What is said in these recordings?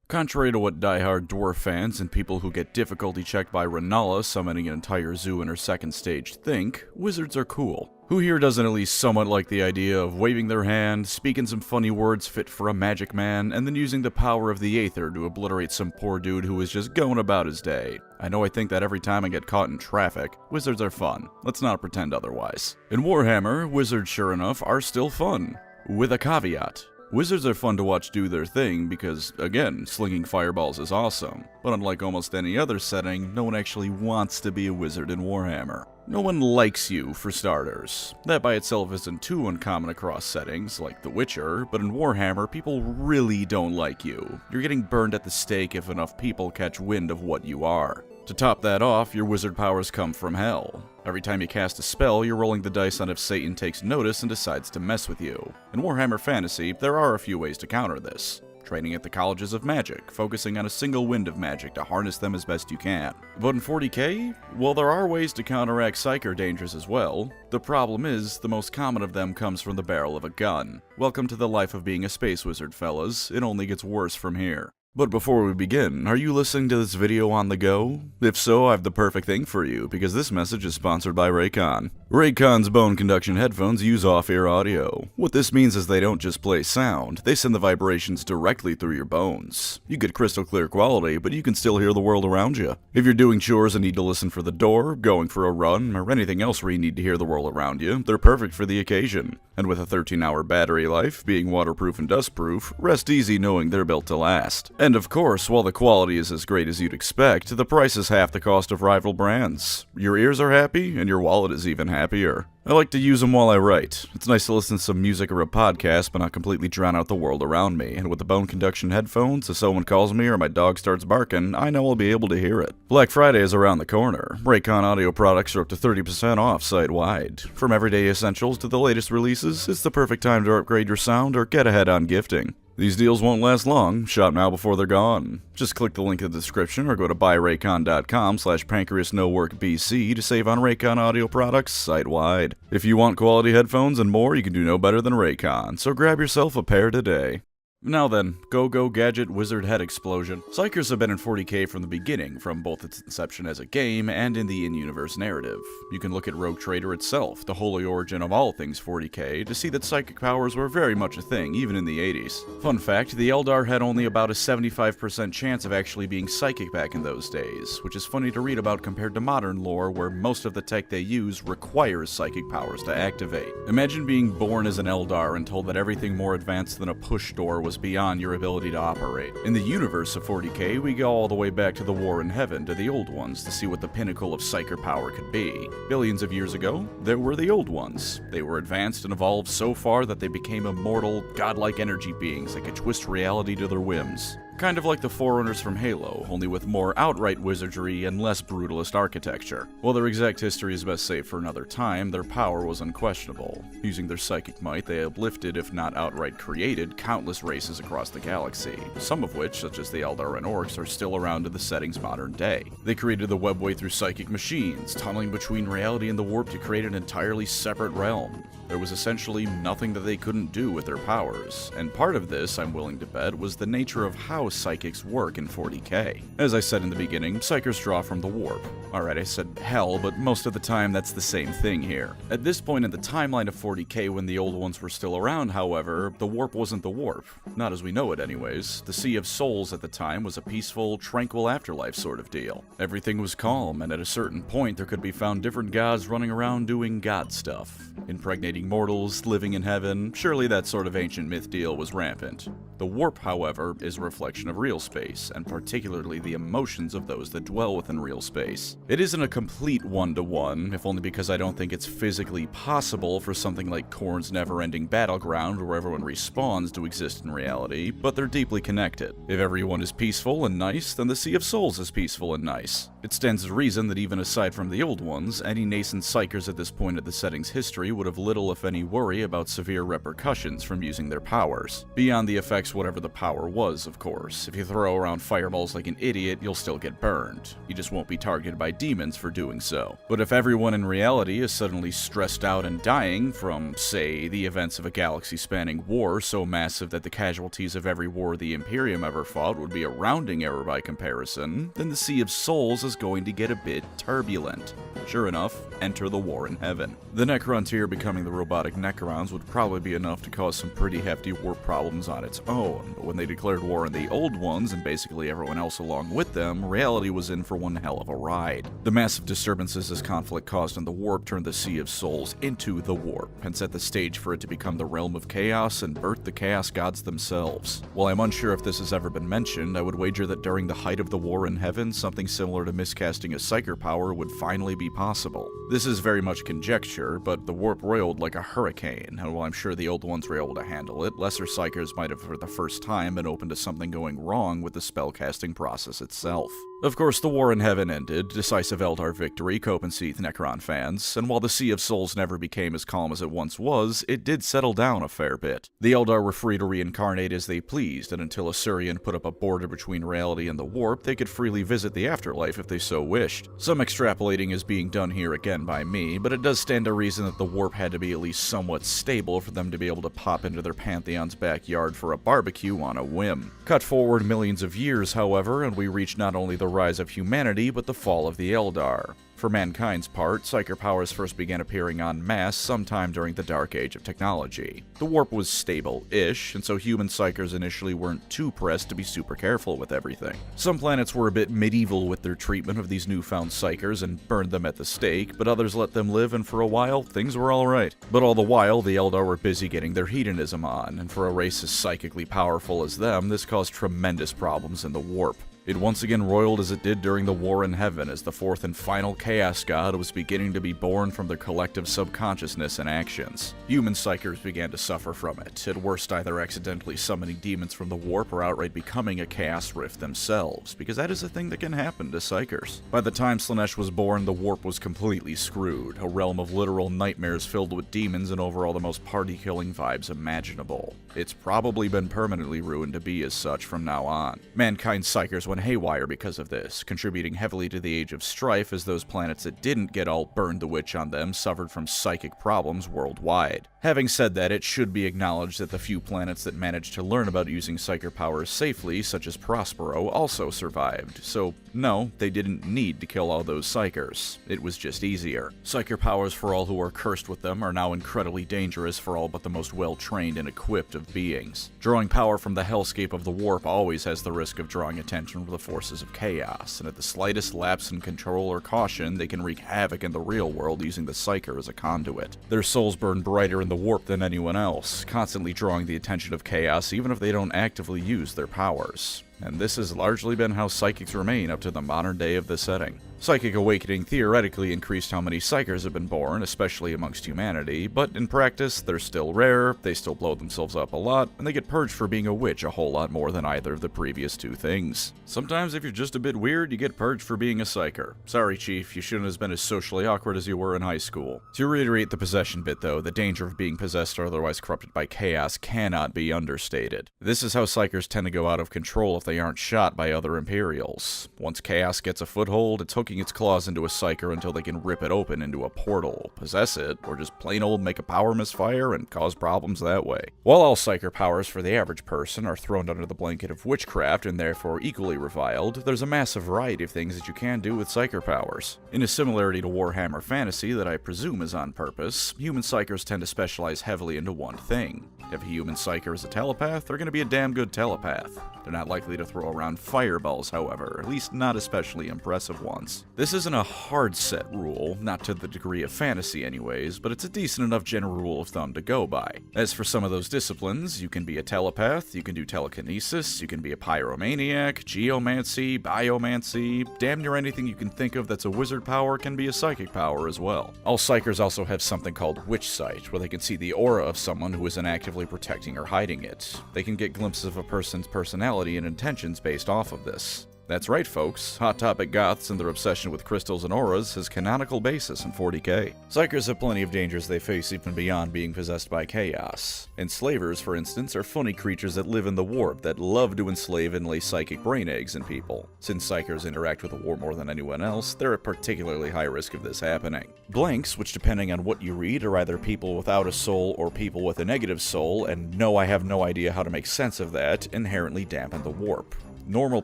Contrary to what diehard dwarf fans and people who get difficulty checked by Renala summoning an entire zoo in her second stage think, wizards are cool. Who here doesn't at least somewhat like the idea of waving their hand, speaking some funny words fit for a magic man, and then using the power of the Aether to obliterate some poor dude who was just going about his day? I know I think that every time I get caught in traffic. Wizards are fun. Let's not pretend otherwise. In Warhammer, wizards sure enough are still fun. With a caveat. Wizards are fun to watch do their thing because, again, slinging fireballs is awesome. But unlike almost any other setting, no one actually wants to be a wizard in Warhammer. No one likes you, for starters. That by itself isn't too uncommon across settings, like The Witcher, but in Warhammer, people really don't like you. You're getting burned at the stake if enough people catch wind of what you are. To top that off, your wizard powers come from hell. Every time you cast a spell, you're rolling the dice on if Satan takes notice and decides to mess with you. In Warhammer Fantasy, there are a few ways to counter this. Training at the colleges of magic, focusing on a single wind of magic to harness them as best you can. But in 40k, well, there are ways to counteract psyker dangers as well. The problem is, the most common of them comes from the barrel of a gun. Welcome to the life of being a space wizard, fellas. It only gets worse from here. But before we begin, are you listening to this video on the go? If so, I have the perfect thing for you, because this message is sponsored by Raycon. Raycon's bone conduction headphones use off-ear audio. What this means is they don't just play sound, they send the vibrations directly through your bones. You get crystal clear quality, but you can still hear the world around you. If you're doing chores and need to listen for the door, going for a run, or anything else where you need to hear the world around you, they're perfect for the occasion. And with a 13-hour battery life, being waterproof and dustproof, rest easy knowing they're built to last. And of course, while the quality is as great as you'd expect, the price is half the cost of rival brands. Your ears are happy, and your wallet is even happier. I like to use them while I write. It's nice to listen to some music or a podcast, but not completely drown out the world around me. And with the bone conduction headphones, if someone calls me or my dog starts barking, I know I'll be able to hear it. Black Friday is around the corner. Raycon audio products are up to 30% off site-wide. From everyday essentials to the latest releases, it's the perfect time to upgrade your sound or get ahead on gifting. These deals won't last long. Shop now before they're gone. Just click the link in the description or go to buyraycon.com/pancreasnoworkbc to save on Raycon audio products site-wide. If you want quality headphones and more, you can do no better than Raycon, so grab yourself a pair today. Now then, go Gadget Wizard Head Explosion. Psykers have been in 40k from the beginning, from both its inception as a game and in the in-universe narrative. You can look at Rogue Trader itself, the holy origin of all things 40k, to see that psychic powers were very much a thing, even in the 80s. Fun fact, the Eldar had only about a 75% chance of actually being psychic back in those days, which is funny to read about compared to modern lore where most of the tech they use requires psychic powers to activate. Imagine being born as an Eldar and told that everything more advanced than a push door was beyond your ability to operate. In the universe of 40k, we go all the way back to the War in Heaven, to the Old Ones, to see what the pinnacle of psyker power could be. Billions of years ago, there were the Old Ones. They were advanced and evolved so far that they became immortal, godlike energy beings that could twist reality to their whims. Kind of like the Forerunners from Halo, only with more outright wizardry and less brutalist architecture. While their exact history is best saved for another time, their power was unquestionable. Using their psychic might, they uplifted, if not outright created, countless races across the galaxy, some of which, such as the Eldar and Orcs, are still around in the setting's modern day. They created the webway through psychic machines, tunneling between reality and the warp to create an entirely separate realm. There was essentially nothing that they couldn't do with their powers, and part of this, I'm willing to bet, was the nature of how psychics work in 40k. As I said in the beginning, psykers draw from the warp. Alright, I said hell, but most of the time that's the same thing here. At this point in the timeline of 40k when the old ones were still around, however, the warp wasn't the warp. Not as we know it anyways. The Sea of Souls at the time was a peaceful, tranquil afterlife sort of deal. Everything was calm, and at a certain point there could be found different gods running around doing god stuff. Impregnating mortals, living in heaven, surely that sort of ancient myth deal was rampant. The warp, however, is a reflection of real space, and particularly the emotions of those that dwell within real space. It isn't a complete one-to-one, if only because I don't think it's physically possible for something like Khorne's never-ending battleground where everyone respawns to exist in reality, but they're deeply connected. If everyone is peaceful and nice, then the Sea of Souls is peaceful and nice. It stands to reason that even aside from the old ones, any nascent psykers at this point of the setting's history would have little if any worry about severe repercussions from using their powers, beyond the effects whatever the power was, of course. course. If you throw around fireballs like an idiot, you'll still get burned. You just won't be targeted by demons for doing so. But if everyone in reality is suddenly stressed out and dying from, say, the events of a galaxy-spanning war so massive that the casualties of every war the Imperium ever fought would be a rounding error by comparison, then the Sea of Souls is going to get a bit turbulent. Sure enough, enter the war in heaven. The Necrontyr becoming the robotic Necrons would probably be enough to cause some pretty hefty warp problems on its own, but when they declared war on the Old Ones, and basically everyone else along with them, reality was in for one hell of a ride. The massive disturbances this conflict caused in the warp turned the Sea of Souls into the warp, and set the stage for it to become the realm of chaos and birth the chaos gods themselves. While I'm unsure if this has ever been mentioned, I would wager that during the height of the war in heaven, something similar to miscasting a psyker power would finally be possible. This is very much conjecture, but the warp roiled like a hurricane, and while I'm sure the Old Ones were able to handle it, lesser psykers might have for the first time been open to something going wrong with the spellcasting process itself. Of course, the war in heaven ended, decisive Eldar victory, Cope and Seath Necron fans, and while the Sea of Souls never became as calm as it once was, it did settle down a fair bit. The Eldar were free to reincarnate as they pleased, and until Assyrian put up a border between reality and the warp, they could freely visit the afterlife if they so wished. Some extrapolating is being done here again by me, but it does stand to reason that the warp had to be at least somewhat stable for them to be able to pop into their pantheon's backyard for a barbecue on a whim. Cut forward millions of years, however, and we reach not only the rise of humanity, but the fall of the Eldar. For mankind's part, psyker powers first began appearing en masse sometime during the Dark Age of technology. The warp was stable-ish, and so human psykers initially weren't too pressed to be super careful with everything. Some planets were a bit medieval with their treatment of these newfound psykers and burned them at the stake, but others let them live, and for a while, things were alright. But all the while, the Eldar were busy getting their hedonism on, and for a race as psychically powerful as them, this caused tremendous problems in the warp. It once again roiled as it did during the War in Heaven, as the fourth and final Chaos God was beginning to be born from their collective subconsciousness and actions. Human psykers began to suffer from it, at worst either accidentally summoning demons from the warp or outright becoming a Chaos Rift themselves, because that is a thing that can happen to psykers. By the time Slaanesh was born, the warp was completely screwed, a realm of literal nightmares filled with demons and overall the most party-killing vibes imaginable. It's probably been permanently ruined to be as such from now on. Mankind's psykers went haywire because of this, contributing heavily to the Age of Strife as those planets that didn't get all burned the witch on them suffered from psychic problems worldwide. Having said that, it should be acknowledged that the few planets that managed to learn about using psyker powers safely, such as Prospero, also survived, so no, they didn't need to kill all those psykers. It was just easier. Psyker powers for all who are cursed with them are now incredibly dangerous for all but the most well-trained and equipped of beings. Drawing power from the hellscape of the warp always has the risk of drawing attention from the forces of chaos, and at the slightest lapse in control or caution, they can wreak havoc in the real world using the psyker as a conduit. Their souls burn brighter in the warp than anyone else, constantly drawing the attention of chaos even if they don't actively use their powers. And this has largely been how psychics remain up to the modern day of the setting. Psychic awakening theoretically increased how many psykers have been born, especially amongst humanity, but in practice, they're still rare, they still blow themselves up a lot, and they get purged for being a witch a whole lot more than either of the previous two things. Sometimes if you're just a bit weird, you get purged for being a psyker. Sorry, Chief, you shouldn't have been as socially awkward as you were in high school. To reiterate the possession bit though, the danger of being possessed or otherwise corrupted by chaos cannot be understated. This is how psykers tend to go out of control if they aren't shot by other Imperials. Once chaos gets a foothold, it's hooking its claws into a psyker until they can rip it open into a portal, possess it, or just plain old make a power misfire and cause problems that way. While all psyker powers for the average person are thrown under the blanket of witchcraft and therefore equally reviled, there's a massive variety of things that you can do with psyker powers. In a similarity to Warhammer fantasy that I presume is on purpose, human psykers tend to specialize heavily into one thing. If a human psyker is a telepath, they're going to be a damn good telepath. They're not likely to throw around fireballs, however, at least not especially impressive ones. This isn't a hard set rule, not to the degree of fantasy anyways, but it's a decent enough general rule of thumb to go by. As for some of those disciplines, you can be a telepath, you can do telekinesis, you can be a pyromaniac, geomancy, biomancy, damn near anything you can think of that's a wizard power can be a psychic power as well. All psykers also have something called witch sight, where they can see the aura of someone who isn't actively protecting or hiding it. They can get glimpses of a person's personality and intentions based off of this. That's right, folks. Hot Topic Goths and their obsession with crystals and auras has canonical basis in 40k. Psykers have plenty of dangers they face even beyond being possessed by chaos. Enslavers, for instance, are funny creatures that live in the warp that love to enslave and lay psychic brain eggs in people. Since Psykers interact with the warp more than anyone else, they're at particularly high risk of this happening. Blanks, which depending on what you read are either people without a soul or people with a negative soul, and no, I have no idea how to make sense of that, inherently dampen the warp. Normal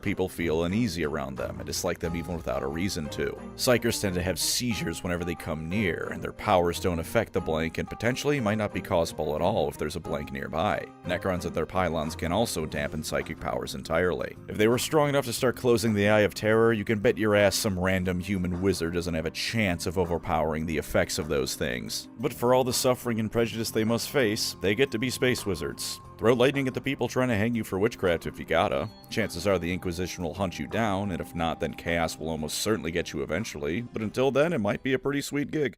people feel uneasy around them and dislike them even without a reason to. Psykers tend to have seizures whenever they come near, and their powers don't affect the blank and potentially might not be causable at all if there's a blank nearby. Necrons at their pylons can also dampen psychic powers entirely. If they were strong enough to start closing the Eye of Terror, you can bet your ass some random human wizard doesn't have a chance of overpowering the effects of those things. But for all the suffering and prejudice they must face, they get to be space wizards. Throw lightning at the people trying to hang you for witchcraft if you gotta. Chances are the Inquisition will hunt you down, and if not, then chaos will almost certainly get you eventually, but until then, it might be a pretty sweet gig.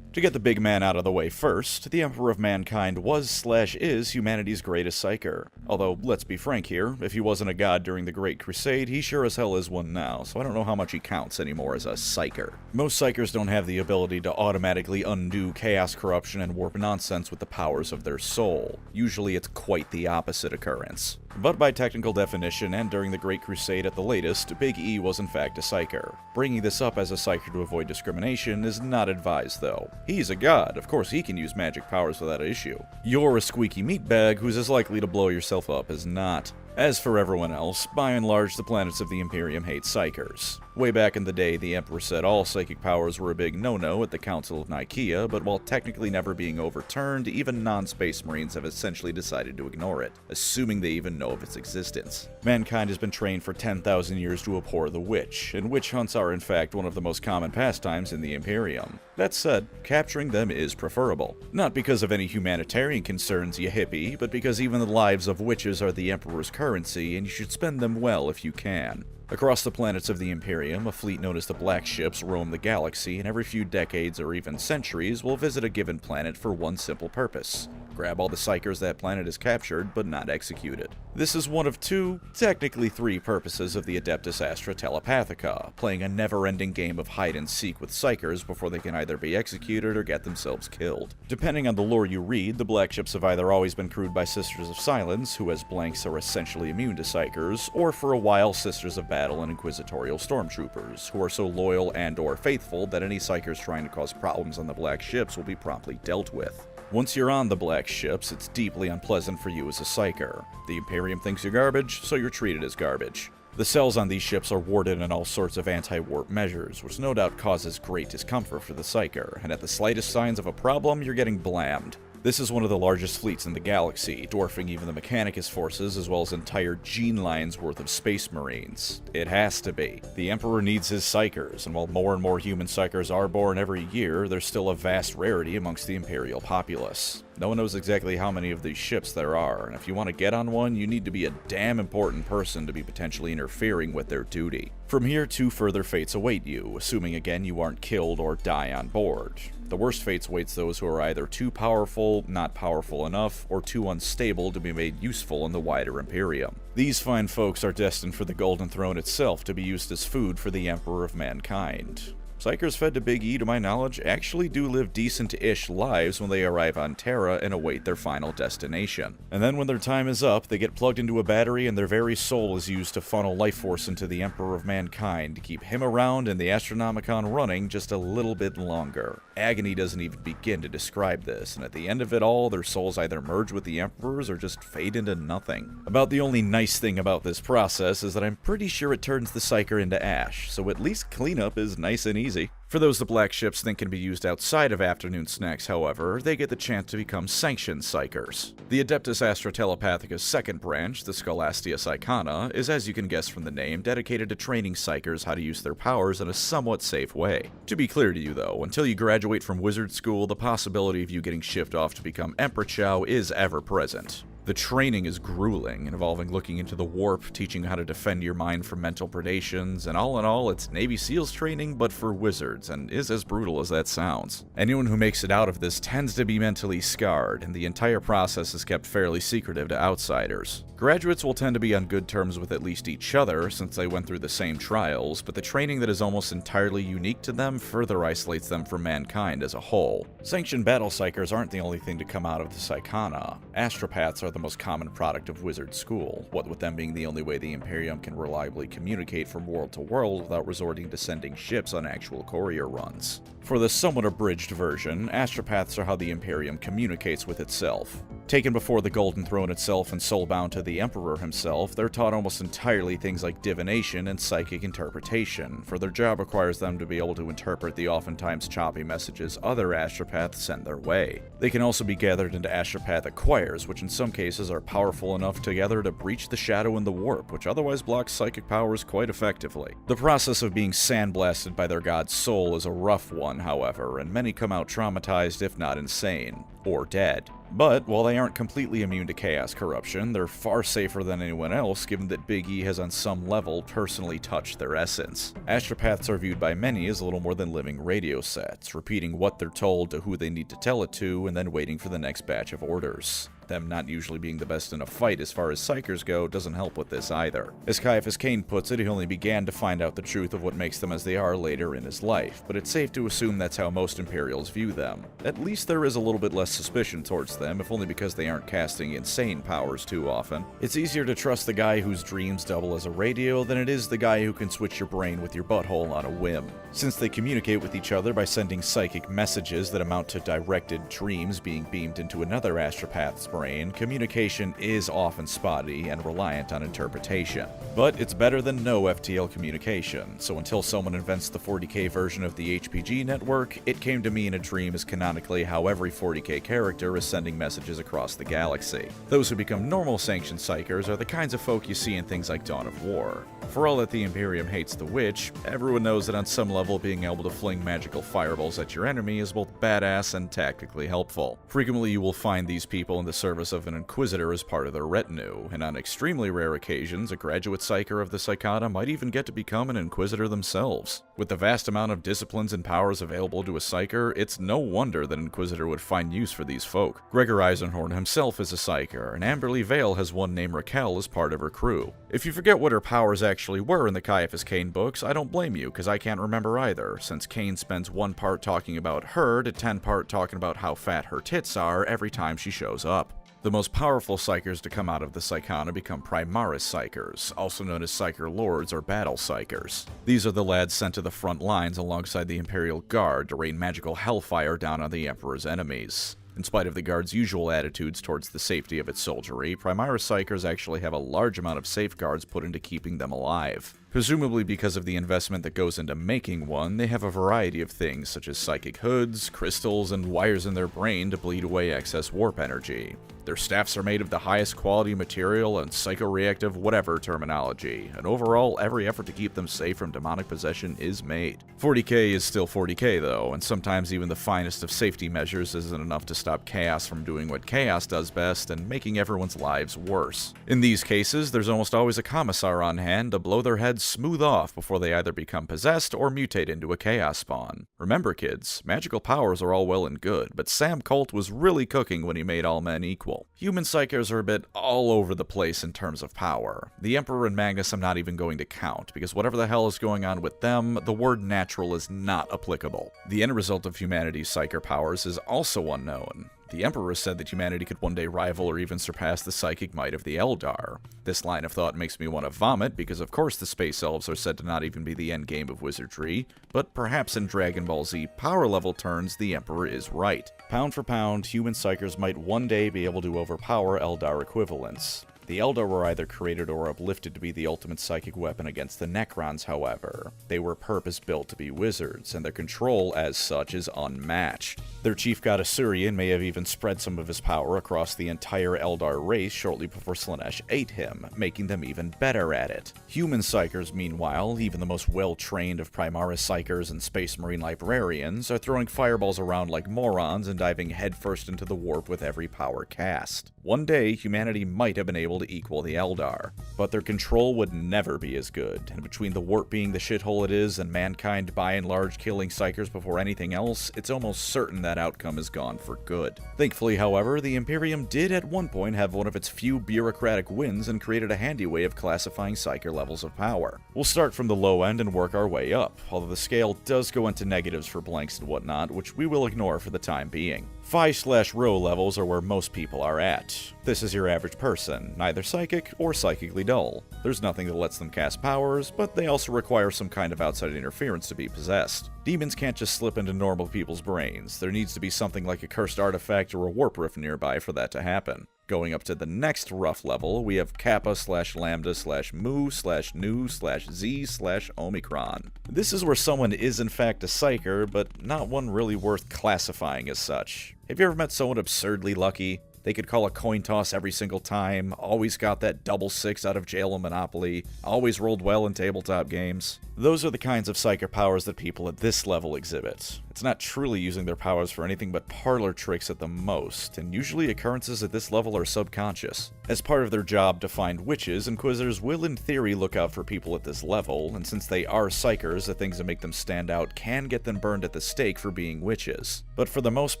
To get the big man out of the way first, the Emperor of Mankind was/is humanity's greatest psyker. Although, let's be frank here, if he wasn't a god during the Great Crusade, he sure as hell is one now, so I don't know how much he counts anymore as a psyker. Most psykers don't have the ability to automatically undo chaos, corruption, and warp nonsense with the powers of their soul. Usually it's quite the opposite occurrence. But by technical definition, and during the Great Crusade at the latest, Big E was in fact a psyker. Bringing this up as a psyker to avoid discrimination is not advised though. He's a god, of course he can use magic powers without issue. You're a squeaky meatbag who's as likely to blow yourself up as not. As for everyone else, by and large the planets of the Imperium hate psykers. Way back in the day, the Emperor said all psychic powers were a big no-no at the Council of Nicaea, but while technically never being overturned, even non-Space Marines have essentially decided to ignore it, assuming they even know of its existence. Mankind has been trained for 10,000 years to abhor the witch, and witch hunts are in fact one of the most common pastimes in the Imperium. That said, capturing them is preferable. Not because of any humanitarian concerns, you hippie, but because even the lives of witches are the Emperor's currency, and you should spend them well if you can. Across the planets of the Imperium, a fleet known as the Black Ships roam the galaxy, and every few decades or even centuries will visit a given planet for one simple purpose: grab all the psykers that planet has captured, but not executed. This is one of two, technically three purposes of the Adeptus Astra Telepathica, playing a never-ending game of hide-and-seek with psykers before they can either be executed or get themselves killed. Depending on the lore you read, the Black Ships have either always been crewed by Sisters of Silence, who as blanks are essentially immune to psykers, or for a while Sisters of Battle and Inquisitorial Stormtroopers, who are so loyal and/or faithful that any psykers trying to cause problems on the Black Ships will be promptly dealt with. Once you're on the Black Ships, it's deeply unpleasant for you as a psyker. The Imperium thinks you're garbage, so you're treated as garbage. The cells on these ships are warded in all sorts of anti-warp measures, which no doubt causes great discomfort for the psyker, and at the slightest signs of a problem, you're getting blammed. This is one of the largest fleets in the galaxy, dwarfing even the Mechanicus forces as well as entire gene lines worth of Space Marines. It has to be. The Emperor needs his psykers, and while more and more human psykers are born every year, they're still a vast rarity amongst the Imperial populace. No one knows exactly how many of these ships there are, and if you want to get on one, you need to be a damn important person to be potentially interfering with their duty. From here, two further fates await you, assuming again you aren't killed or die on board. The worst fates awaits those who are either too powerful, not powerful enough, or too unstable to be made useful in the wider Imperium. These fine folks are destined for the Golden Throne itself to be used as food for the Emperor of Mankind. Psykers fed to Big E, to my knowledge, actually do live decent-ish lives when they arrive on Terra and await their final destination. And then when their time is up, they get plugged into a battery and their very soul is used to funnel life force into the Emperor of Mankind to keep him around and the Astronomicon running just a little bit longer. Agony doesn't even begin to describe this, and at the end of it all, their souls either merge with the Emperor's or just fade into nothing. About the only nice thing about this process is that I'm pretty sure it turns the psyker into ash, so at least cleanup is nice and easy. For those the Black Ships think can be used outside of afternoon snacks, however, they get the chance to become sanctioned psykers. The Adeptus Astra Telepathica's second branch, the Scholastia Psychana, is, as you can guess from the name, dedicated to training psykers how to use their powers in a somewhat safe way. To be clear to you though, until you graduate from wizard school, the possibility of you getting shipped off to become Emperor Chow is ever present. The training is grueling, involving looking into the warp, teaching how to defend your mind from mental predations, and all in all, it's Navy SEALs training, but for wizards, and is as brutal as that sounds. Anyone who makes it out of this tends to be mentally scarred, and the entire process is kept fairly secretive to outsiders. Graduates will tend to be on good terms with at least each other, since they went through the same trials, but the training that is almost entirely unique to them further isolates them from mankind as a whole. Sanctioned battle psykers aren't the only thing to come out of the Psychana. Astropaths are the most common product of wizard school, what with them being the only way the Imperium can reliably communicate from world to world without resorting to sending ships on actual courier runs. For the somewhat abridged version, astropaths are how the Imperium communicates with itself. Taken before the Golden Throne itself and soulbound to the Emperor himself, they're taught almost entirely things like divination and psychic interpretation, for their job requires them to be able to interpret the oftentimes choppy messages other astropaths send their way. They can also be gathered into astropathic choirs, which in some cases are powerful enough together to breach the shadow and the warp, which otherwise blocks psychic powers quite effectively. The process of being sandblasted by their god's soul is a rough one, however, and many come out traumatized if not insane, or dead. But while they aren't completely immune to chaos corruption, they're far safer than anyone else, given that Big E has on some level personally touched their essence. Astropaths are viewed by many as little more than living radio sets, repeating what they're told to who they need to tell it to, and then waiting for the next batch of orders. Them not usually being the best in a fight as far as psykers go doesn't help with this either. As Caiaphas Cain puts it, he only began to find out the truth of what makes them as they are later in his life, but it's safe to assume that's how most Imperials view them. At least there is a little bit less suspicion towards them, if only because they aren't casting insane powers too often. It's easier to trust the guy whose dreams double as a radio than it is the guy who can switch your brain with your butthole on a whim. Since they communicate with each other by sending psychic messages that amount to directed dreams being beamed into another astropath's brain, communication is often spotty and reliant on interpretation. But it's better than no FTL communication, so until someone invents the 40k version of the HPG network, it came to me in a dream is canonically how every 40k character is sending messages across the galaxy. Those who become normal sanctioned psykers are the kinds of folk you see in things like Dawn of War. For all that the Imperium hates the witch, everyone knows that on some level being able to fling magical fireballs at your enemy is both badass and tactically helpful. Frequently you will find these people in the service of an inquisitor as part of their retinue, and on extremely rare occasions, a graduate psyker of the Psychana might even get to become an inquisitor themselves. With the vast amount of disciplines and powers available to a psyker, it's no wonder that an inquisitor would find use for these folk. Gregor Eisenhorn himself is a psyker, and Amberly Vale has one named Raquel as part of her crew. If you forget what her powers actually were in the Caiaphas Cain books, I don't blame you, because I can't remember either, since Cain spends 1 part talking about her to 10 part talking about how fat her tits are every time she shows up. The most powerful psykers to come out of the Psychana become Primaris psykers, also known as Psyker Lords or Battle Psykers. These are the lads sent to the front lines alongside the Imperial Guard to rain magical hellfire down on the Emperor's enemies. In spite of the Guard's usual attitudes towards the safety of its soldiery, Primaris psykers actually have a large amount of safeguards put into keeping them alive. Presumably because of the investment that goes into making one, they have a variety of things such as psychic hoods, crystals, and wires in their brain to bleed away excess warp energy. Their staffs are made of the highest quality material and psychoreactive whatever terminology, and overall, every effort to keep them safe from demonic possession is made. 40k is still 40k though, and sometimes even the finest of safety measures isn't enough to stop chaos from doing what chaos does best and making everyone's lives worse. In these cases, there's almost always a commissar on hand to blow their heads smooth off before they either become possessed or mutate into a chaos spawn. Remember kids, magical powers are all well and good, but Sam Colt was really cooking when he made all men equal. Human psykers are a bit all over the place in terms of power. The Emperor and Magnus I'm not even going to count, because whatever the hell is going on with them, the word natural is not applicable. The end result of humanity's psyker powers is also unknown. The Emperor said that humanity could one day rival or even surpass the psychic might of the Eldar. This line of thought makes me want to vomit, because of course the Space Elves are said to not even be the endgame of wizardry, but perhaps in Dragon Ball Z power level turns, the Emperor is right. Pound for pound, human psykers might one day be able to overpower Eldar equivalents. The Eldar were either created or uplifted to be the ultimate psychic weapon against the Necrons, however. They were purpose-built to be wizards, and their control, as such, is unmatched. Their chief god Asurian may have even spread some of his power across the entire Eldar race shortly before Slaanesh ate him, making them even better at it. Human Psykers, meanwhile, even the most well-trained of Primaris Psykers and Space Marine librarians, are throwing fireballs around like morons and diving headfirst into the warp with every power cast. One day, humanity might have been able to equal the Eldar, but their control would never be as good, and between the warp being the shithole it is and mankind by and large killing Psykers before anything else, it's almost certain that outcome is gone for good. Thankfully, however, the Imperium did at one point have one of its few bureaucratic wins and created a handy way of classifying Psyker levels of power. We'll start from the low end and work our way up, although the scale does go into negatives for blanks and whatnot, which we will ignore for the time being. 5/row levels are where most people are at. This is your average person, neither psychic or psychically dull. There's nothing that lets them cast powers, but they also require some kind of outside interference to be possessed. Demons can't just slip into normal people's brains. There needs to be something like a cursed artifact or a warp rift nearby for that to happen. Going up to the next rough level, we have Kappa/Lambda/Mu/Nu/Z/Omicron. This is where someone is in fact a psyker, but not one really worth classifying as such. Have you ever met someone absurdly lucky? They could call a coin toss every single time, always got that double six out of jail in Monopoly, always rolled well in tabletop games. Those are the kinds of psyker powers that people at this level exhibit. It's not truly using their powers for anything but parlor tricks at the most, and usually occurrences at this level are subconscious. As part of their job to find witches, Inquisitors will in theory look out for people at this level, and since they are psykers, the things that make them stand out can get them burned at the stake for being witches. But for the most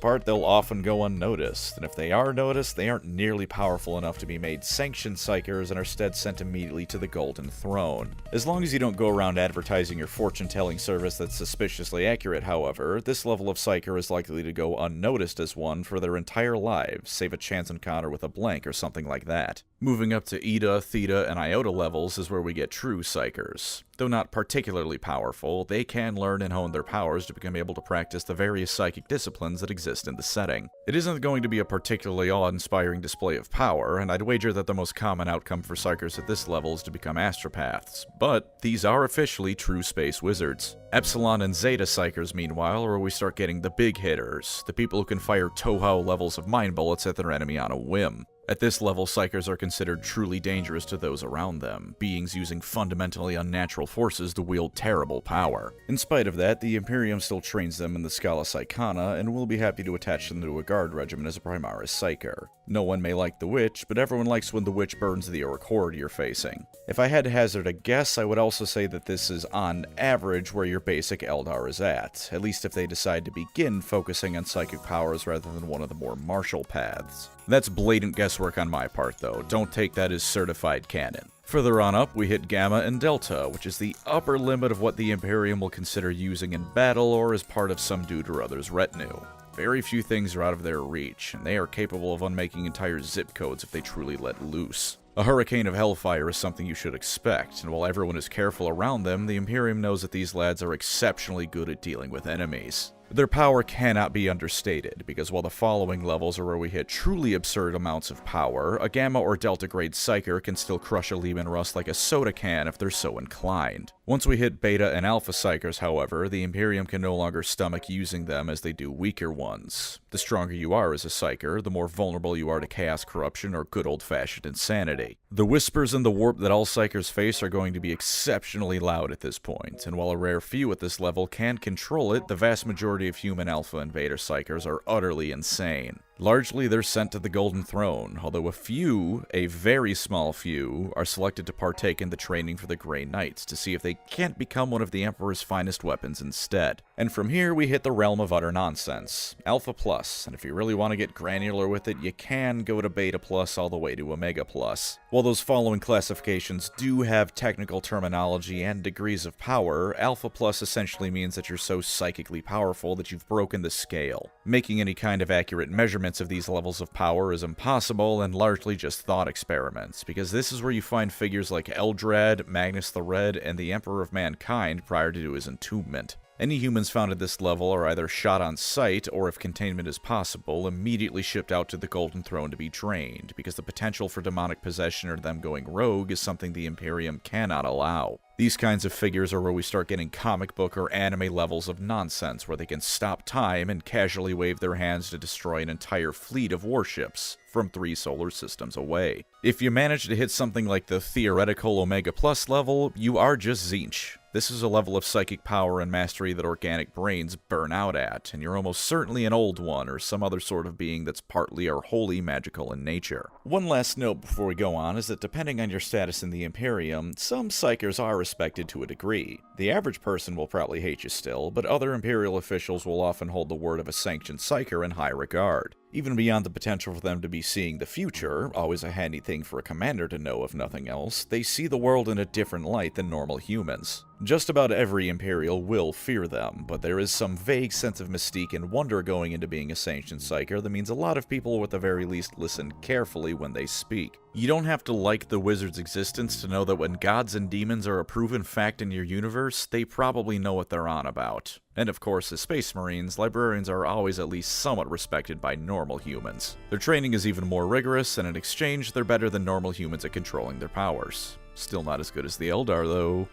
part, they'll often go unnoticed, and if they are noticed, they aren't nearly powerful enough to be made sanctioned psykers and are instead sent immediately to the Golden Throne. As long as you don't go around advertising your fortune-telling service that's suspiciously accurate, however, this level of psyker is likely to go unnoticed as one for their entire lives, save a chance encounter with a blank or something like that. Moving up to Eta, Theta, and Iota levels is where we get true psykers. Though not particularly powerful, they can learn and hone their powers to become able to practice the various psychic disciplines that exist in the setting. It isn't going to be a particularly awe-inspiring display of power, and I'd wager that the most common outcome for psykers at this level is to become astropaths, but these are officially true space wizards. Epsilon and Zeta psykers, meanwhile, are where we start getting the big hitters, the people who can fire Toho levels of mind bullets at their enemy on a whim. At this level, psykers are considered truly dangerous to those around them, beings using fundamentally unnatural forces to wield terrible power. In spite of that, the Imperium still trains them in the Scala Psychana, and will be happy to attach them to a guard regiment as a Primaris Psyker. No one may like the Witch, but everyone likes when the Witch burns the Orc Horde you're facing. If I had to hazard a guess, I would also say that this is, on average, where your basic Eldar is at least if they decide to begin focusing on psychic powers rather than one of the more martial paths. That's blatant guesswork on my part, though. Don't take that as certified canon. Further on up, we hit Gamma and Delta, which is the upper limit of what the Imperium will consider using in battle or as part of some dude or other's retinue. Very few things are out of their reach, and they are capable of unmaking entire zip codes if they truly let loose. A hurricane of hellfire is something you should expect, and while everyone is careful around them, the Imperium knows that these lads are exceptionally good at dealing with enemies. Their power cannot be understated, because while the following levels are where we hit truly absurd amounts of power, a Gamma or Delta grade Psyker can still crush a Leman Russ like a soda can if they're so inclined. Once we hit Beta and Alpha Psykers, however, the Imperium can no longer stomach using them as they do weaker ones. The stronger you are as a Psyker, the more vulnerable you are to chaos corruption or good old-fashioned insanity. The whispers and the warp that all Psykers face are going to be exceptionally loud at this point, and while a rare few at this level can control it, the vast majority of human Alpha and Beta Psykers are utterly insane. Largely, they're sent to the Golden Throne, although a very small few, are selected to partake in the training for the Grey Knights to see if they can't become one of the Emperor's finest weapons instead. And from here, we hit the realm of utter nonsense. Alpha Plus, and if you really want to get granular with it, you can go to Beta Plus all the way to Omega Plus. While those following classifications do have technical terminology and degrees of power, Alpha Plus essentially means that you're so psychically powerful that you've broken the scale. Making any kind of accurate measurement of these levels of power is impossible and largely just thought experiments, because this is where you find figures like Eldrad, Magnus the Red, and the Emperor of Mankind prior to his entombment. Any humans found at this level are either shot on sight, or if containment is possible, immediately shipped out to the Golden Throne to be drained, because the potential for demonic possession or them going rogue is something the Imperium cannot allow. These kinds of figures are where we start getting comic book or anime levels of nonsense, where they can stop time and casually wave their hands to destroy an entire fleet of warships from 3 solar systems away. If you manage to hit something like the theoretical Omega Plus level, you are just Tzeentch. This is a level of psychic power and mastery that organic brains burn out at, and you're almost certainly an old one or some other sort of being that's partly or wholly magical in nature. One last note before we go on is that depending on your status in the Imperium, some psykers are respected to a degree. The average person will probably hate you still, but other Imperial officials will often hold the word of a sanctioned psyker in high regard. Even beyond the potential for them to be seeing the future, always a handy thing for a commander to know if nothing else, they see the world in a different light than normal humans. Just about every Imperial will fear them, but there is some vague sense of mystique and wonder going into being a sanctioned psyker that means a lot of people will at the very least listen carefully when they speak. You don't have to like the wizard's existence to know that when gods and demons are a proven fact in your universe, they probably know what they're on about. And of course, as Space Marines, librarians are always at least somewhat respected by normal humans. Their training is even more rigorous, and in exchange, they're better than normal humans at controlling their powers. Still not as good as the Eldar, though.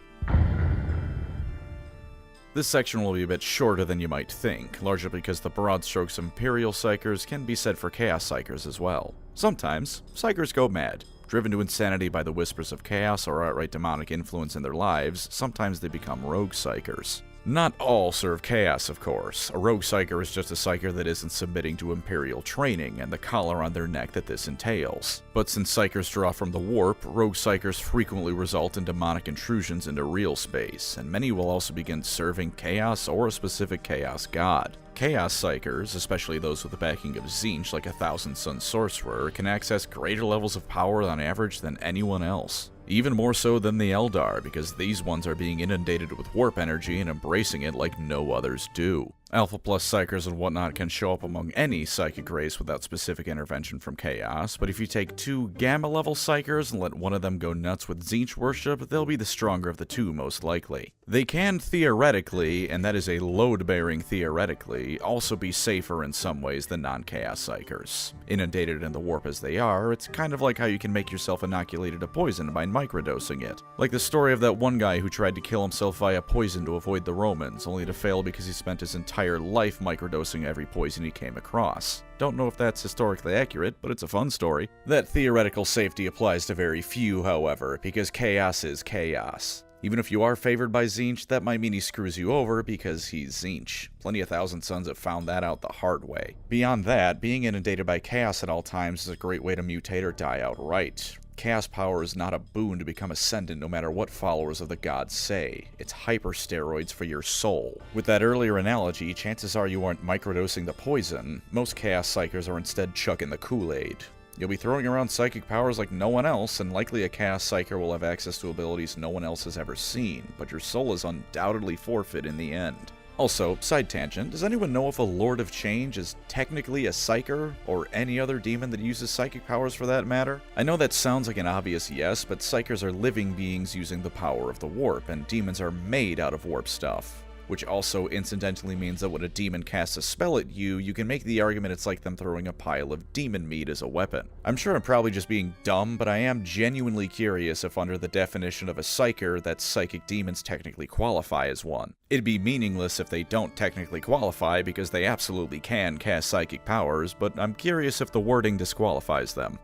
This section will be a bit shorter than you might think, largely because the broad strokes of Imperial Psykers can be said for Chaos Psykers as well. Sometimes, Psykers go mad. Driven to insanity by the whispers of chaos or outright demonic influence in their lives, sometimes they become rogue Psykers. Not all serve chaos, of course. A rogue psyker is just a psyker that isn't submitting to Imperial training and the collar on their neck that this entails. But since psykers draw from the warp, rogue psykers frequently result in demonic intrusions into real space, and many will also begin serving chaos or a specific chaos god. Chaos Psykers, especially those with the backing of Tzeentch like a Thousand Sun Sorcerer, can access greater levels of power on average than anyone else. Even more so than the Eldar, because these ones are being inundated with warp energy and embracing it like no others do. Alpha Plus Psykers and whatnot can show up among any psychic race without specific intervention from Chaos, but if you take 2 Gamma level Psykers and let one of them go nuts with Tzeentch worship, they'll be the stronger of the 2 most likely. They can theoretically, and that is a load-bearing theoretically, also be safer in some ways than non-Chaos Psykers. Inundated in the warp as they are, it's kind of like how you can make yourself inoculated to poison by microdosing it. Like the story of that one guy who tried to kill himself via poison to avoid the Romans, only to fail because he spent his entire life microdosing every poison he came across. Don't know if that's historically accurate, but it's a fun story. That theoretical safety applies to very few, however, because chaos is chaos. Even if you are favored by Tzeentch, that might mean he screws you over because he's Tzeentch. Plenty of Thousand Suns have found that out the hard way. Beyond that, being inundated by chaos at all times is a great way to mutate or die outright. Chaos power is not a boon to become ascendant no matter what followers of the gods say. It's hypersteroids for your soul. With that earlier analogy, chances are you aren't microdosing the poison. Most Chaos Psykers are instead chucking the Kool-Aid. You'll be throwing around psychic powers like no one else, and likely a Chaos Psyker will have access to abilities no one else has ever seen, but your soul is undoubtedly forfeit in the end. Also, side tangent, does anyone know if a Lord of Change is technically a Psyker, or any other demon that uses psychic powers for that matter? I know that sounds like an obvious yes, but Psykers are living beings using the power of the warp, and demons are made out of warp stuff. Which also incidentally means that when a demon casts a spell at you, you can make the argument it's like them throwing a pile of demon meat as a weapon. I'm sure I'm probably just being dumb, but I am genuinely curious if under the definition of a psyker, that psychic demons technically qualify as one. It'd be meaningless if they don't technically qualify because they absolutely can cast psychic powers, but I'm curious if the wording disqualifies them.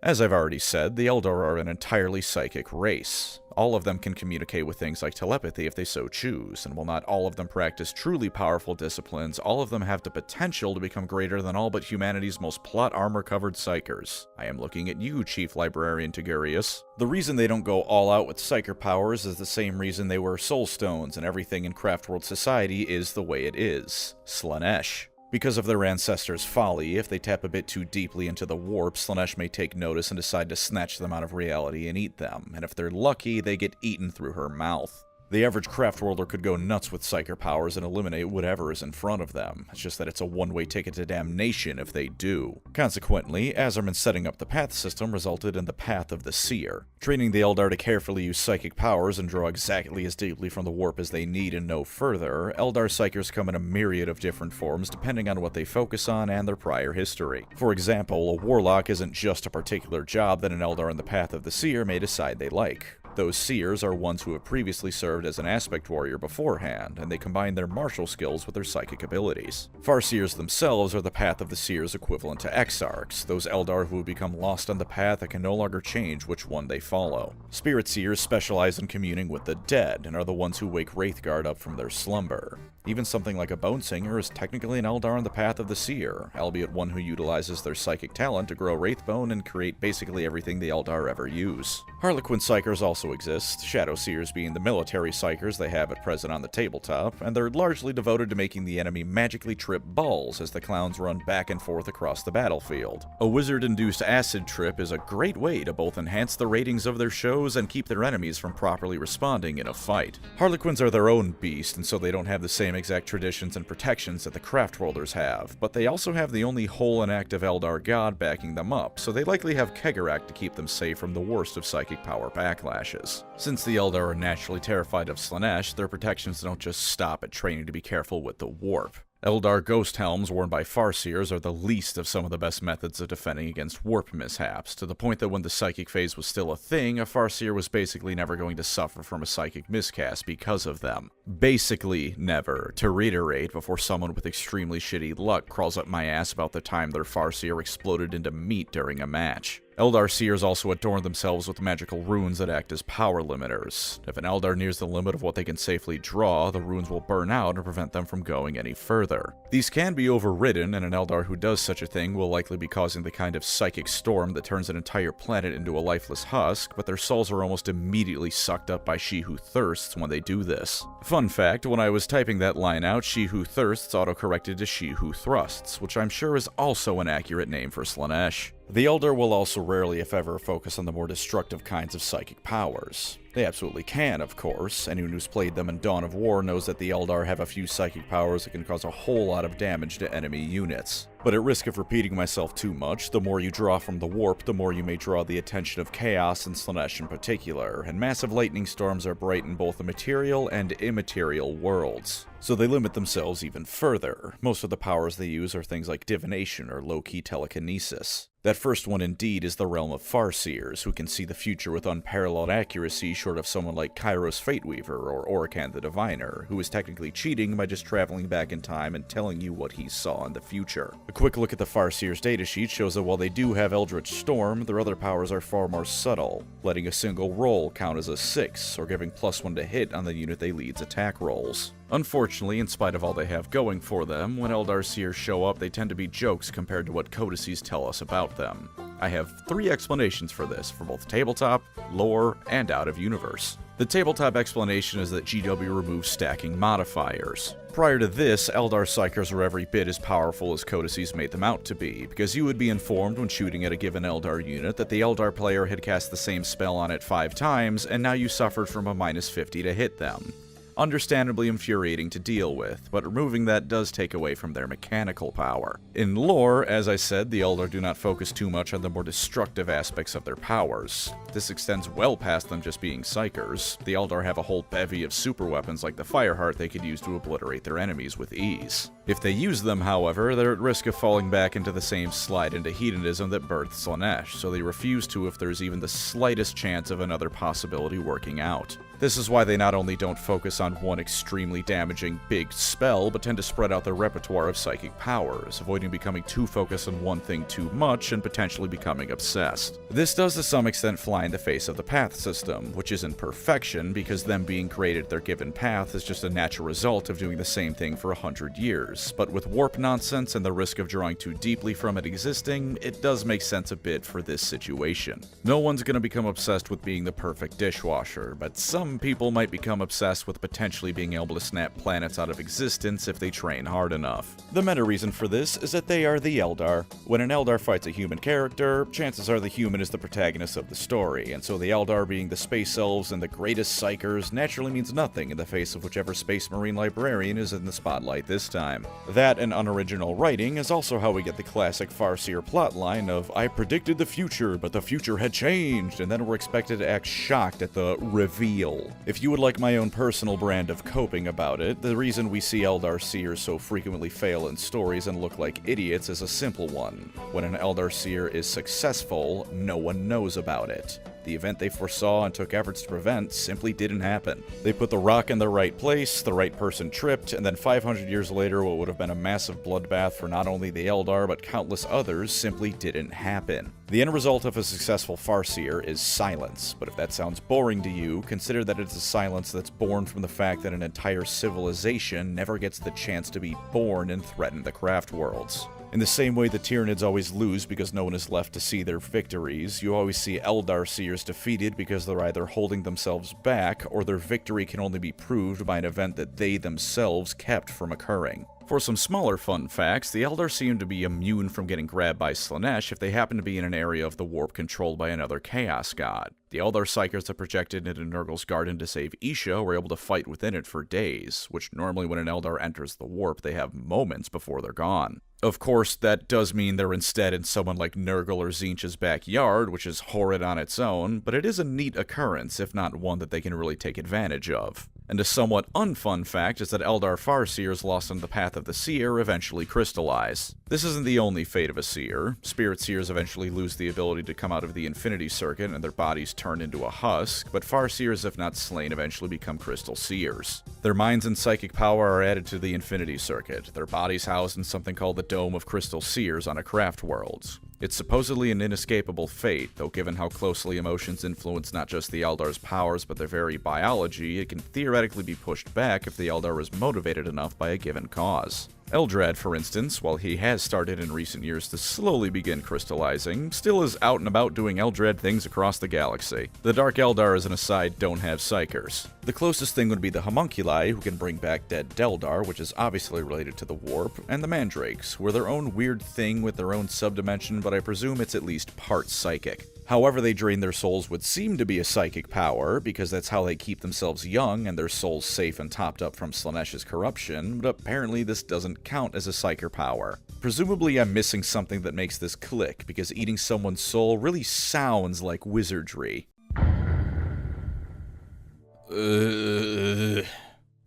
As I've already said, the Eldar are an entirely psychic race. All of them can communicate with things like telepathy if they so choose, and while not all of them practice truly powerful disciplines, all of them have the potential to become greater than all but humanity's most plot armor-covered psykers. I am looking at you, Chief Librarian Tigurius. The reason they don't go all out with psyker powers is the same reason they wear soul stones and everything in Craftworld society is the way it is. Slaanesh. Because of their ancestors' folly, if they tap a bit too deeply into the warp, Slaanesh may take notice and decide to snatch them out of reality and eat them, and if they're lucky, they get eaten through her mouth. The average craft worlder could go nuts with psyker powers and eliminate whatever is in front of them. It's just that it's a one-way ticket to damnation if they do. Consequently, Azerman setting up the path system resulted in the Path of the Seer, training the Eldar to carefully use psychic powers and draw exactly as deeply from the warp as they need and no further. Eldar psykers come in a myriad of different forms depending on what they focus on and their prior history. For example, a warlock isn't just a particular job that an Eldar in the Path of the Seer may decide they like. Those seers are ones who have previously served as an aspect warrior beforehand, and they combine their martial skills with their psychic abilities. Farseers themselves are the Path of the Seer's equivalent to exarchs, those Eldar who have become lost on the path and can no longer change which one they follow. Spirit seers specialize in communing with the dead, and are the ones who wake Wraithguard up from their slumber. Even something like a Bone Singer is technically an Eldar on the Path of the Seer, albeit one who utilizes their psychic talent to grow Wraithbone and create basically everything the Eldar ever use. Harlequin Psykers also exist, Shadow Seers being the military Psykers they have at present on the tabletop, and they're largely devoted to making the enemy magically trip balls as the clowns run back and forth across the battlefield. A wizard-induced acid trip is a great way to both enhance the ratings of their shows and keep their enemies from properly responding in a fight. Harlequins are their own beast, and so they don't have the same exact traditions and protections that the craft worlders have, but they also have the only whole and active Eldar god backing them up, so they likely have Kegarak to keep them safe from the worst of psychic power backlashes. Since the Eldar are naturally terrified of Slaanesh, their protections don't just stop at training to be careful with the warp. Eldar ghost helms worn by Farseers are the least of some of the best methods of defending against warp mishaps, to the point that when the psychic phase was still a thing, a Farseer was basically never going to suffer from a psychic miscast because of them. Basically never, to reiterate before someone with extremely shitty luck crawls up my ass about the time their Farseer exploded into meat during a match. Eldar Seers also adorn themselves with magical runes that act as power limiters. If an Eldar nears the limit of what they can safely draw, the runes will burn out and prevent them from going any further. These can be overridden, and an Eldar who does such a thing will likely be causing the kind of psychic storm that turns an entire planet into a lifeless husk, but their souls are almost immediately sucked up by She Who Thirsts when they do this. Fun fact, when I was typing that line out, She Who Thirsts autocorrected to She Who Thrusts, which I'm sure is also an accurate name for Slaanesh. The Eldar will also rarely, if ever, focus on the more destructive kinds of psychic powers. They absolutely can, of course. Anyone who's played them in Dawn of War knows that the Eldar have a few psychic powers that can cause a whole lot of damage to enemy units. But at risk of repeating myself too much, the more you draw from the warp, the more you may draw the attention of Chaos and Slaanesh in particular, and massive lightning storms are bright in both the material and immaterial worlds. So they limit themselves even further. Most of the powers they use are things like divination or low-key telekinesis. That first one indeed is the realm of Farseers, who can see the future with unparalleled accuracy short of someone like Kairos Fateweaver or Orikan the Diviner, who is technically cheating by just traveling back in time and telling you what he saw in the future. A quick look at the Farseers datasheet shows that while they do have Eldritch Storm, their other powers are far more subtle, letting a single roll count as a 6, or giving +1 to hit on the unit they lead's attack rolls. Unfortunately, in spite of all they have going for them, when Eldar Seers show up, they tend to be jokes compared to what codices tell us about them. I have 3 explanations for this, for both tabletop, lore, and out-of-universe. The tabletop explanation is that GW removes stacking modifiers. Prior to this, Eldar Psykers are every bit as powerful as codices made them out to be, because you would be informed when shooting at a given Eldar unit that the Eldar player had cast the same spell on it 5 times, and now you suffered from a -50 to hit them. Understandably infuriating to deal with, but removing that does take away from their mechanical power. In lore, as I said, the Eldar do not focus too much on the more destructive aspects of their powers. This extends well past them just being psykers. The Eldar have a whole bevy of super weapons like the Fireheart they could use to obliterate their enemies with ease. If they use them, however, they're at risk of falling back into the same slide into hedonism that birthed Slaanesh, so they refuse to if there's even the slightest chance of another possibility working out. This is why they not only don't focus on one extremely damaging big spell, but tend to spread out their repertoire of psychic powers, avoiding becoming too focused on one thing too much and potentially becoming obsessed. This does to some extent fly in the face of the path system, which isn't perfection because them being created their given path is just a natural result of doing the same thing for 100 years. Psykers, but with warp nonsense and the risk of drawing too deeply from it existing, it does make sense a bit for this situation. No one's gonna become obsessed with being the perfect dishwasher, but some people might become obsessed with potentially being able to snap planets out of existence if they train hard enough. The meta reason for this is that they are the Eldar. When an Eldar fights a human character, chances are the human is the protagonist of the story, and so the Eldar being the space elves and the greatest Psykers naturally means nothing in the face of whichever Space Marine librarian is in the spotlight this time. That and unoriginal writing is also how we get the classic Farseer plotline of I predicted the future, but the future had changed, and then we're expected to act shocked at the reveal. If you would like my own personal brand of coping about it, the reason we see Eldar Seers so frequently fail in stories and look like idiots is a simple one. When an Eldar Seer is successful, no one knows about it. The event they foresaw and took efforts to prevent simply didn't happen. They put the rock in the right place, the right person tripped, and then 500 years later what would have been a massive bloodbath for not only the Eldar but countless others simply didn't happen. The end result of a successful Farseer is silence, but if that sounds boring to you, consider that it's a silence that's born from the fact that an entire civilization never gets the chance to be born and threaten the craft worlds. In the same way the Tyranids always lose because no one is left to see their victories, you always see Eldar Seers defeated because they're either holding themselves back, or their victory can only be proved by an event that they themselves kept from occurring. For some smaller fun facts, the Eldar seem to be immune from getting grabbed by Slaanesh if they happen to be in an area of the warp controlled by another Chaos God. The Eldar Psykers that projected into Nurgle's garden to save Isha were able to fight within it for days, which normally when an Eldar enters the warp, they have moments before they're gone. Of course, that does mean they're instead in someone like Nurgle or Tzeentch's backyard, which is horrid on its own, but it is a neat occurrence, if not one that they can really take advantage of. And a somewhat unfun fact is that Eldar Farseers lost on the path of the Seer eventually crystallize. This isn't the only fate of a Seer. Spirit Seers eventually lose the ability to come out of the Infinity Circuit and their bodies turn into a husk, but Farseers, if not slain, eventually become Crystal Seers. Their minds and psychic power are added to the Infinity Circuit, their bodies housed in something called the Dome of Crystal Seers on a craft world. It's supposedly an inescapable fate, though given how closely emotions influence not just the Eldar's powers but their very biology, it can theoretically be pushed back if the Eldar is motivated enough by a given cause. Eldrad, for instance, while he has started in recent years to slowly begin crystallizing, still is out and about doing Eldrad things across the galaxy. The Dark Eldar, as an aside, don't have Psykers. The closest thing would be the Homunculi, who can bring back dead Deldar, which is obviously related to the Warp, and the Mandrakes, who are their own weird thing with their own subdimension, but I presume it's at least part psychic. However they drain their souls would seem to be a psychic power, because that's how they keep themselves young and their souls safe and topped up from Slaanesh's corruption, but apparently this doesn't count as a psyker power. Presumably I'm missing something that makes this click, because eating someone's soul really sounds like wizardry.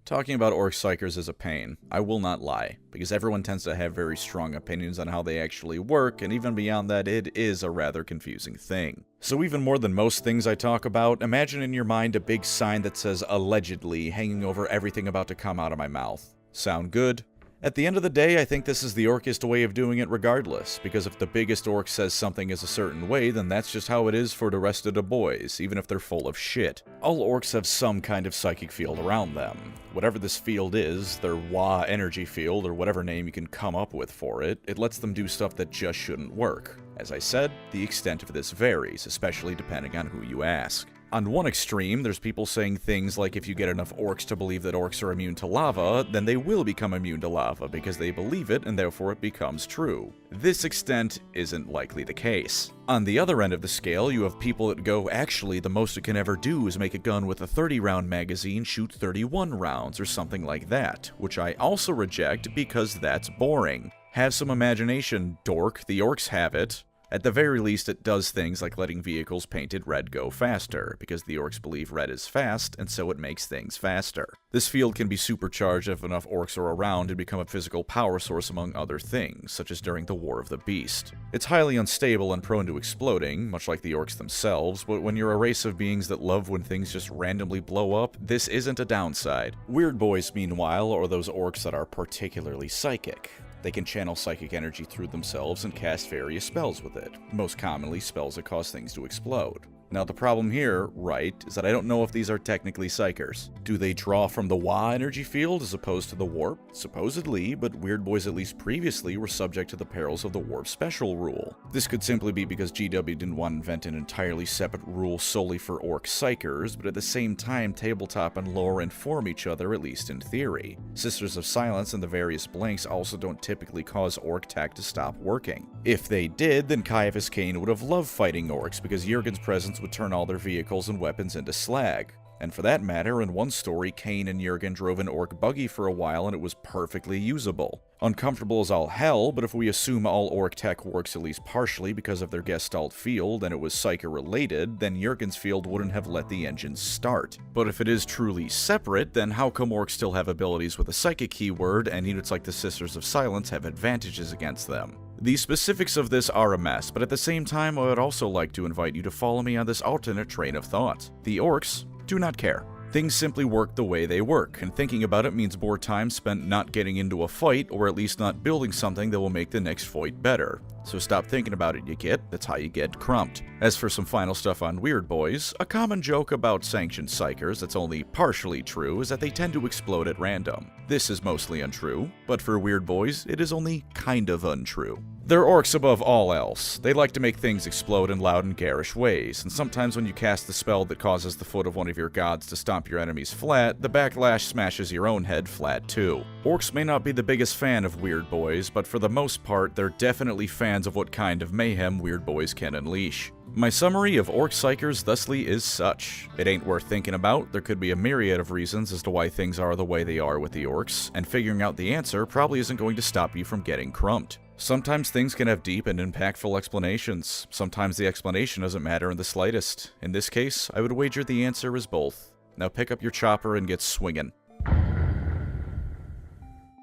Talking about Orc Psykers is a pain, I will not lie, because everyone tends to have very strong opinions on how they actually work, and even beyond that, it is a rather confusing thing. So even more than most things I talk about, imagine in your mind a big sign that says allegedly hanging over everything about to come out of my mouth. Sound good? At the end of the day, I think this is the orcist way of doing it regardless, because if the biggest orc says something is a certain way, then that's just how it is for the rest of the boys, even if they're full of shit. All orcs have some kind of psychic field around them. Whatever this field is, their Wa energy field, or whatever name you can come up with for it, it lets them do stuff that just shouldn't work. As I said, the extent of this varies, especially depending on who you ask. On one extreme, there's people saying things like if you get enough orcs to believe that orcs are immune to lava, then they will become immune to lava because they believe it and therefore it becomes true. This extent isn't likely the case. On the other end of the scale, you have people that go, actually, the most it can ever do is make a gun with a 30-round magazine shoot 31 rounds or something like that, which I also reject because that's boring. Have some imagination, dork, the orcs have it. At the very least, it does things like letting vehicles painted red go faster, because the orcs believe red is fast, and so it makes things faster. This field can be supercharged if enough orcs are around and become a physical power source among other things, such as during the War of the Beast. It's highly unstable and prone to exploding, much like the orcs themselves, but when you're a race of beings that love when things just randomly blow up, this isn't a downside. Weird boys, meanwhile, are those orcs that are particularly psychic. They can channel psychic energy through themselves and cast various spells with it, most commonly spells that cause things to explode. Now the problem here, right, is that I don't know if these are technically psykers. Do they draw from the Wa energy field as opposed to the warp? Supposedly, but weird boys at least previously were subject to the perils of the warp special rule. This could simply be because GW didn't want to invent an entirely separate rule solely for orc psykers, but at the same time tabletop and lore inform each other, at least in theory. Sisters of Silence and the various blanks also don't typically cause orc tech to stop working. If they did, then Caiaphas Cain would have loved fighting orcs because Jurgen's presence would turn all their vehicles and weapons into slag. And for that matter, in one story, Cain and Jurgen drove an orc buggy for a while and it was perfectly usable. Uncomfortable as all hell, but if we assume all orc tech works at least partially because of their gestalt field and it was psyker related, then Jurgen's field wouldn't have let the engines start. But if it is truly separate, then how come orcs still have abilities with a psychic keyword and units like the Sisters of Silence have advantages against them? The specifics of this are a mess, but at the same time I would also like to invite you to follow me on this alternate train of thought. The orcs do not care. Things simply work the way they work, and thinking about it means more time spent not getting into a fight, or at least not building something that will make the next fight better. So stop thinking about it, you get. That's how you get crumped. As for some final stuff on Weird Boys, a common joke about sanctioned psykers that's only partially true is that they tend to explode at random. This is mostly untrue, but for Weird Boys, it is only kind of untrue. They're orcs above all else. They like to make things explode in loud and garish ways, and sometimes when you cast the spell that causes the foot of one of your gods to stomp your enemies flat, the backlash smashes your own head flat too. Orcs may not be the biggest fan of Weird Boys, but for the most part, they're definitely fans of what kind of mayhem Weird Boys can unleash. My summary of orc psykers thusly is such. It ain't worth thinking about. There could be a myriad of reasons as to why things are the way they are with the orcs, and figuring out the answer probably isn't going to stop you from getting crumped. Sometimes things can have deep and impactful explanations. Sometimes the explanation doesn't matter in the slightest. In this case, I would wager the answer is both. Now pick up your chopper and get swinging.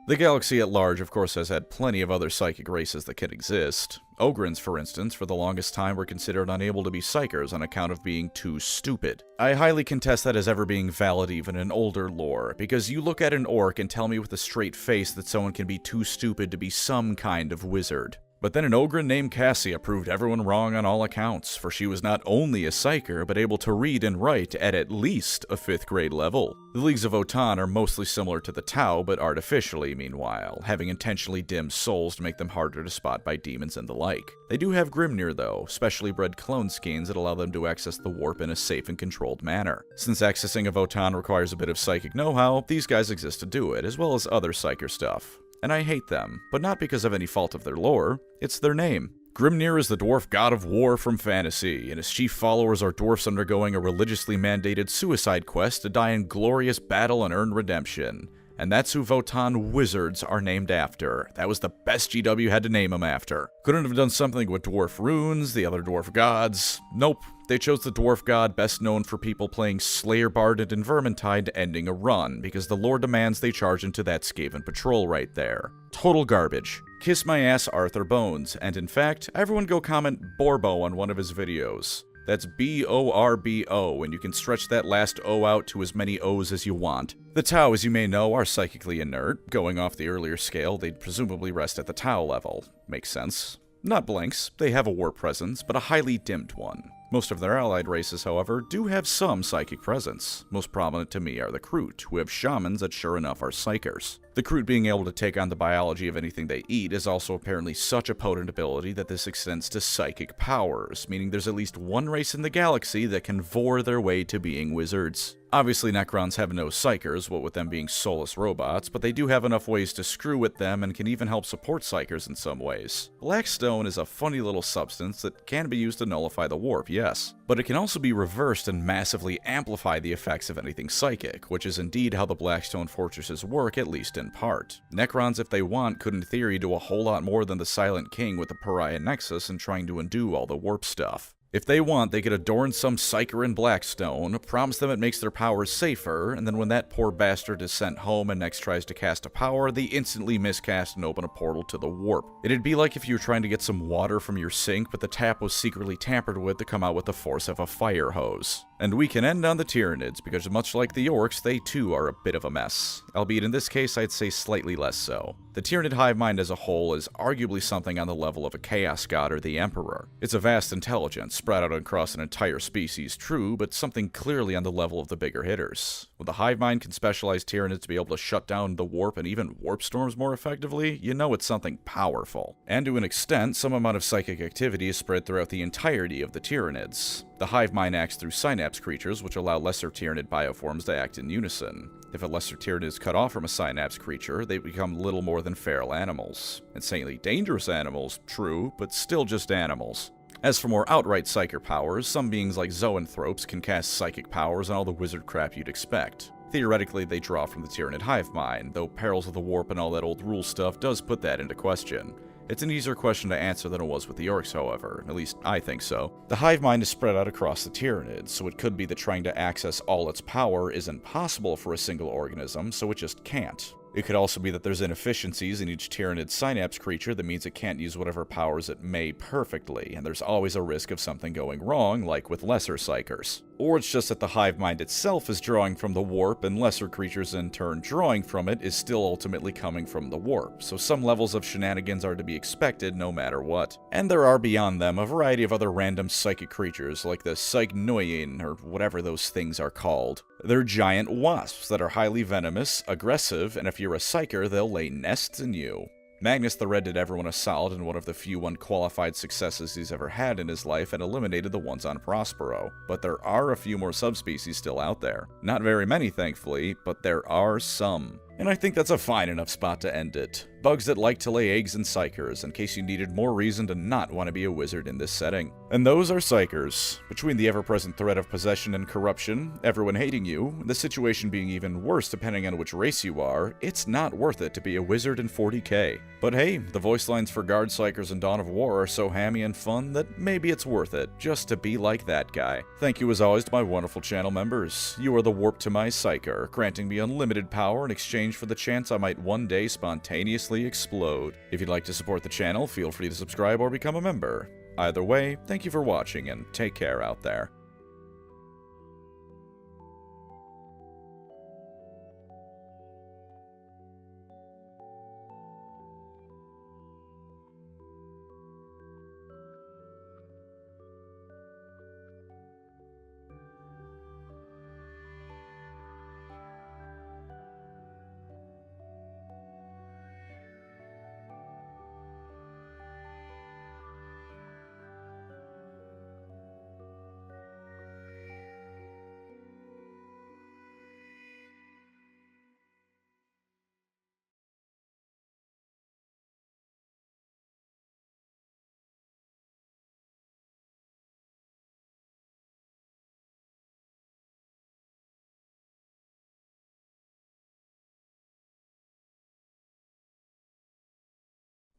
The galaxy at large, of course, has had plenty of other psychic races that can exist. Ogrins, for instance, for the longest time were considered unable to be psykers on account of being too stupid. I highly contest that as ever being valid even in older lore, because you look at an orc and tell me with a straight face that someone can be too stupid to be some kind of wizard. But then an Ogrin named Cassia proved everyone wrong on all accounts, for she was not only a psyker, but able to read and write at least a 5th grade level. The Leagues of Votann are mostly similar to the Tau, but artificially, meanwhile, having intentionally dimmed souls to make them harder to spot by demons and the like. They do have Grimnir though, specially bred clone skins that allow them to access the warp in a safe and controlled manner. Since accessing a Votann requires a bit of psychic know-how, these guys exist to do it, as well as other psyker stuff. And I hate them, but not because of any fault of their lore, it's their name. Grimnir is the dwarf god of war from fantasy, and his chief followers are dwarfs undergoing a religiously mandated suicide quest to die in glorious battle and earn redemption. And that's who Votann wizards are named after. That was the best GW had to name them after. Couldn't have done something with dwarf runes, the other dwarf gods. Nope. They chose the dwarf god best known for people playing Slayer Barded and Vermintide ending a run, because the lore demands they charge into that Skaven patrol right there. Total garbage. Kiss my ass, Arthur Bones, and in fact, everyone go comment Borbo on one of his videos. That's B-O-R-B-O, and you can stretch that last O out to as many O's as you want. The Tau, as you may know, are psychically inert. Going off the earlier scale, they'd presumably rest at the Tau level. Makes sense. Not blanks, they have a warp presence, but a highly dimmed one. Most of their allied races, however, do have some psychic presence. Most prominent to me are the Kroot, who have shamans that sure enough are psykers. The Kroot being able to take on the biology of anything they eat is also apparently such a potent ability that this extends to psychic powers, meaning there's at least one race in the galaxy that can vor their way to being wizards. Obviously, Necrons have no psykers, what with them being soulless robots, but they do have enough ways to screw with them and can even help support psykers in some ways. Blackstone is a funny little substance that can be used to nullify the warp, yes, but it can also be reversed and massively amplify the effects of anything psychic, which is indeed how the Blackstone fortresses work, at least in part. Necrons, if they want, could in theory do a whole lot more than the Silent King with the Pariah Nexus and trying to undo all the warp stuff. If they want, they could adorn some psyker in Blackstone, promise them it makes their powers safer, and then when that poor bastard is sent home and next tries to cast a power, they instantly miscast and open a portal to the warp. It'd be like if you were trying to get some water from your sink, but the tap was secretly tampered with to come out with the force of a fire hose. And we can end on the Tyranids, because much like the Orcs, they too are a bit of a mess. Albeit in this case, I'd say slightly less so. The Tyranid hive mind as a whole is arguably something on the level of a Chaos God or the Emperor. It's a vast intelligence, spread out across an entire species, true, but something clearly on the level of the bigger hitters. When the hive mind can specialize Tyranids to be able to shut down the warp and even warp storms more effectively, you know it's something powerful. And to an extent, some amount of psychic activity is spread throughout the entirety of the Tyranids. The hive mind acts through synapse creatures, which allow lesser Tyranid bioforms to act in unison. If a lesser Tyranid is cut off from a synapse creature, they become little more than feral animals. Insanely dangerous animals, true, but still just animals. As for more outright psyker powers, some beings like zoanthropes can cast psychic powers on all the wizard crap you'd expect. Theoretically, they draw from the Tyranid hive mind, though Perils of the Warp and all that old rule stuff does put that into question. It's an easier question to answer than it was with the Orcs, however. At least, I think so. The hive mind is spread out across the Tyranids, so it could be that trying to access all its power isn't possible for a single organism, so it just can't. It could also be that there's inefficiencies in each Tyranid synapse creature that means it can't use whatever powers it may perfectly, and there's always a risk of something going wrong, like with lesser psykers. Or it's just that the hive mind itself is drawing from the warp, and lesser creatures in turn drawing from it is still ultimately coming from the warp, so some levels of shenanigans are to be expected no matter what. And there are beyond them a variety of other random psychic creatures, like the Psyknoin, or whatever those things are called. They're giant wasps that are highly venomous, aggressive, and if you're a psyker, they'll lay nests in you. Magnus the Red did everyone a solid in one of the few unqualified successes he's ever had in his life and eliminated the ones on Prospero, but there are a few more subspecies still out there. Not very many, thankfully, but there are some. And I think that's a fine enough spot to end it. Bugs that like to lay eggs in psykers, in case you needed more reason to not want to be a wizard in this setting. And those are psykers. Between the ever-present threat of possession and corruption, everyone hating you, the situation being even worse depending on which race you are, it's not worth it to be a wizard in 40k. But hey, the voice lines for Guard Psykers in Dawn of War are so hammy and fun that maybe it's worth it, just to be like that guy. Thank you as always to my wonderful channel members. You are the warp to my psyker, granting me unlimited power in exchange for the chance I might one day spontaneously explode. If you'd like to support the channel, feel free to subscribe or become a member. Either way, thank you for watching and take care out there.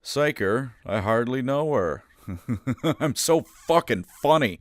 Psyker, I hardly know her. I'm so fucking funny.